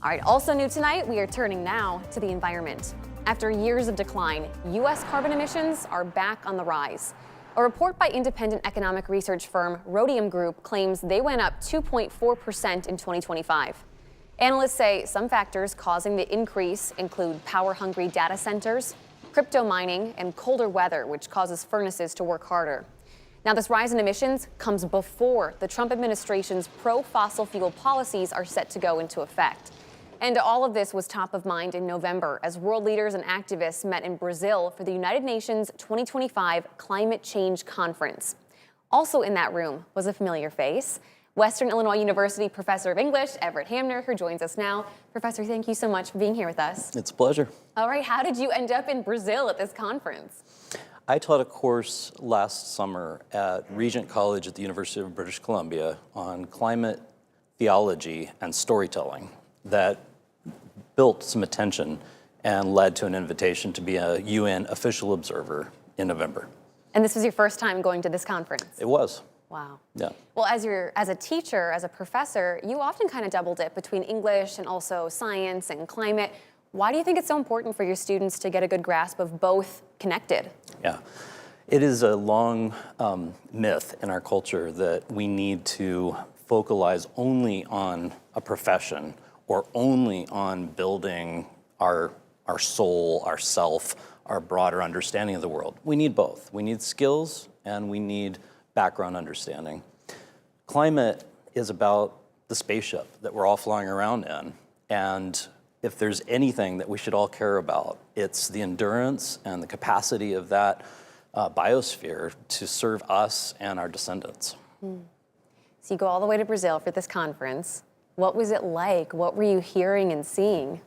All right, also new tonight, we are turning now to the environment. After years of decline, U.S. carbon emissions are back on the rise. A report by independent economic research firm Rhodium Group claims they went up 2.4% in 2025. Analysts say some factors causing the increase include power-hungry data centers, crypto mining, and colder weather, which causes furnaces to work harder. Now, this rise in emissions comes before the Trump administration's pro-fossil fuel policies are set to go into effect. And all of this was top of mind in November as world leaders and activists met in Brazil for the United Nations 2025 Climate Change Conference. Also in that room was a familiar face, Western Illinois University Professor of English, Everett Hamner, who joins us now. Professor, thank you so much for being here with us. It's a pleasure. All right, how did you end up in Brazil at this conference? I taught a course last summer at Regent College at the University of British Columbia on climate theology and storytelling that built some attention and led to an invitation to be a UN official observer in November. And this was your first time going to this conference? It was. Wow. Yeah. Well, as a teacher, as a professor, you often kind of double dip between English and also science and climate. Why do you think it's so important for your students to get a good grasp of both connected? Yeah. It is a long myth in our culture that we need to focalize only on a profession or only on building our soul, our self, our broader understanding of the world. We need both. We need skills and we need background understanding. Climate is about the spaceship that we're all flying around in. And if there's anything that we should all care about, it's the endurance and the capacity of that biosphere to serve us and our descendants. So you go all the way to Brazil for this conference. What was it like? What were you hearing and seeing?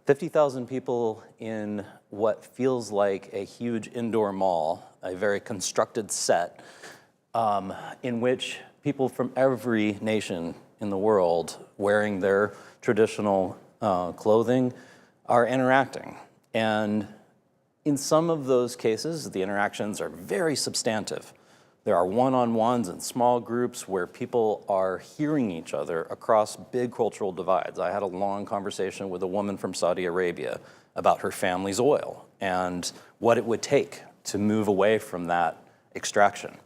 50,000 people in what feels like a huge indoor mall, a very constructed set, in which people from every nation in the world wearing their traditional clothing are interacting. And in some of those cases, the interactions are very substantive. There are one-on-ones and small groups where people are hearing each other across big cultural divides. I had a long conversation with a woman from Saudi Arabia about her family's oil and what it would take to move away from that extraction.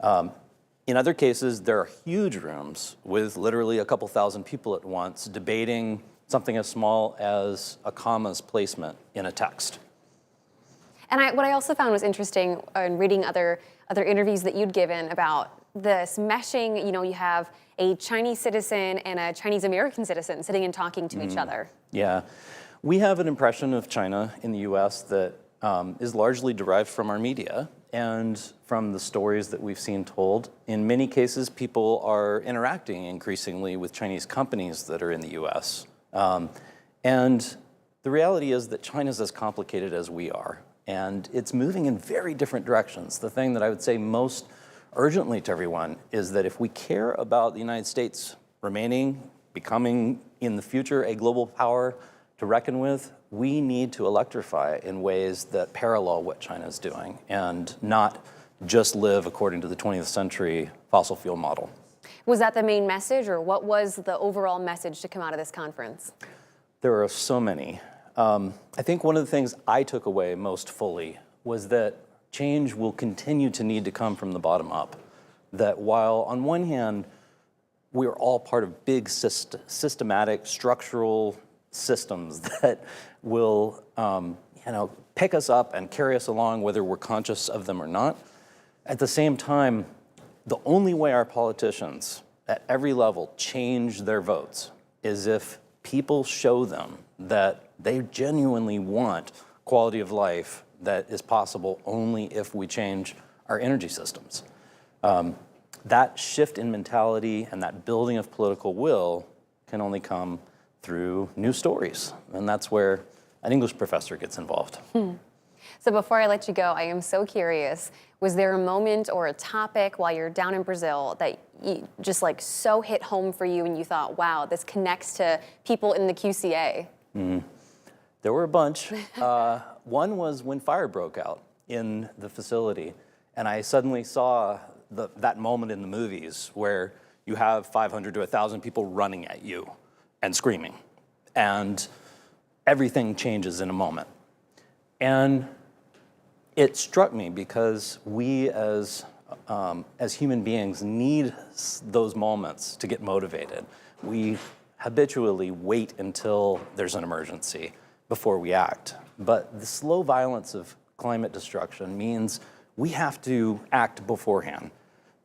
In other cases, there are huge rooms with literally a couple thousand people at once debating something as small as a comma's placement in a text. And what I also found was interesting in reading other interviews that you'd given about this meshing. You know, you have a Chinese citizen and a Chinese American citizen sitting and talking to each other. Yeah. We have an impression of China in the US that is largely derived from our media and from the stories that we've seen told. In many cases, people are interacting increasingly with Chinese companies that are in the US. And the reality is that China's as complicated as we are. And it's moving in very different directions. The thing that I would say most urgently to everyone is that if we care about the United States becoming in the future a global power to reckon with, we need to electrify in ways that parallel what China's doing and not just live according to the 20th century fossil fuel model. Was that the main message, or what was the overall message to come out of this conference? There are so many. I think one of the things I took away most fully was that change will continue to need to come from the bottom up. That while on one hand, we are all part of big systematic structural systems that will pick us up and carry us along whether we're conscious of them or not, at the same time, the only way our politicians at every level change their votes is if people show them that they genuinely want quality of life that is possible only if we change our energy systems. That shift in mentality and that building of political will can only come through new stories. And that's where an English professor gets involved. So before I let you go, I am so curious, was there a moment or a topic while you're down in Brazil that you just so hit home for you and you thought, wow, this connects to people in the QCA? There were a bunch. One was when fire broke out in the facility, and I suddenly saw that moment in the movies where you have 500 to 1,000 people running at you and screaming. and everything changes in a moment. And it struck me because we as human beings need those moments to get motivated. We habitually wait until there's an emergency before we act. But the slow violence of climate destruction means we have to act beforehand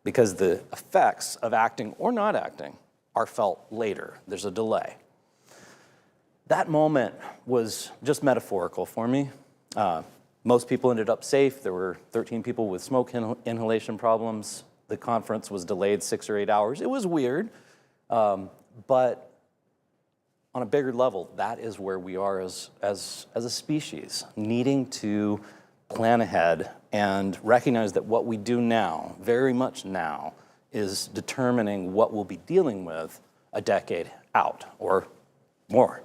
because the effects of acting or not acting are felt later. There's a delay. That moment was just metaphorical for me. Most people ended up safe. There were 13 people with smoke inhalation problems. The conference was delayed 6 or 8 hours. It was weird, but on a bigger level, that is where we are as a species, needing to plan ahead and recognize that what we do now, very much now, is determining what we'll be dealing with a decade out or more.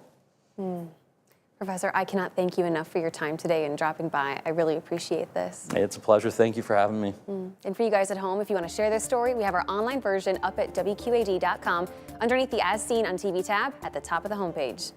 Professor, I cannot thank you enough for your time today and dropping by. I really appreciate this. Hey, it's a pleasure. Thank you for having me. And for you guys at home, if you want to share this story, we have our online version up at WQAD.com underneath the As Seen on TV tab at the top of the homepage.